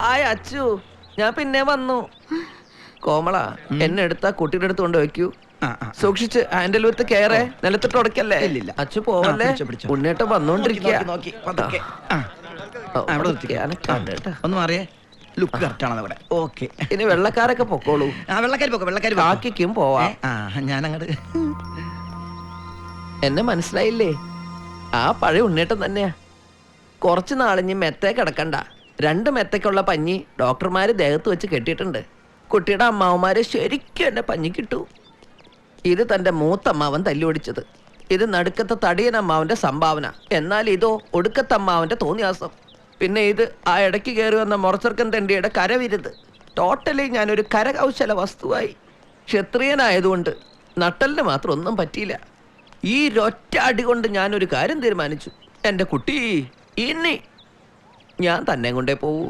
ആയ അച്ചു, ഞാൻ പിന്നെ വന്നു. കോമള, എന്നെ എടുത്താ കുട്ടിയുടെ അടുത്ത് കൊണ്ട് വെക്കൂ. സൂക്ഷിച്ച് ഹാൻഡിൽ വിത്ത് കയറേ, നിലത്തിട്ട് ഉടക്കല്ലേ. അച്ചു പോവല്ലേ, ഉണ്ണേട്ട വന്നോണ്ടിരിക്കുക. ഒന്ന് മാറിയേ, ലുക്ക് കറക്റ്റാണ് അവിടെ. ഓക്കെ, ഇനി വെള്ളക്കാരൊക്കെ പൊക്കോളൂ. വെള്ളക്കാർ കാക്കിക്കും പോവാ. ഞാൻ അങ്ങോട്ട്. എന്നെ മനസ്സിലായില്ലേ? ആ പഴയ ഉണ്ണേട്ടം തന്നെയാ. കുറച്ച് നാളിഞ്ഞ് മെത്തേ കിടക്കണ്ട. 2 മെത്തയ്ക്കുള്ള പഞ്ഞി ഡോക്ടർമാര് ദേഹത്ത് വെച്ച് കെട്ടിയിട്ടുണ്ട്. കുട്ടിയുടെ അമ്മാവന്മാരെ ശരിക്കും എന്നെ പഞ്ഞി കിട്ടു. ഇത് തൻ്റെ മൂത്തമ്മാവൻ തല്ലുപിടിച്ചത്. ഇത് നടുക്കത്തെ തടിയൻ അമ്മാവന്റെ സംഭാവന. എന്നാൽ ഇതോ ഒടുക്കത്തമ്മാവന്റെ തോന്നിയാസം. പിന്നെ ഇത് ആ ഇടയ്ക്ക് കയറി വന്ന മൊറച്ചർക്കൻ തെണ്ടിയുടെ കരവിരുത്. ടോട്ടലി ഞാനൊരു കരകൗശല വസ്തുവായി. ക്ഷത്രിയനായതുകൊണ്ട് നട്ടലിന് മാത്രം ഒന്നും പറ്റിയില്ല. ഈ ഒറ്റ അടി കൊണ്ട് ഞാനൊരു കാര്യം തീരുമാനിച്ചു. എൻ്റെ കുട്ടി ഇനി ഞാൻ തന്നെ കൊണ്ടേ പോവൂ.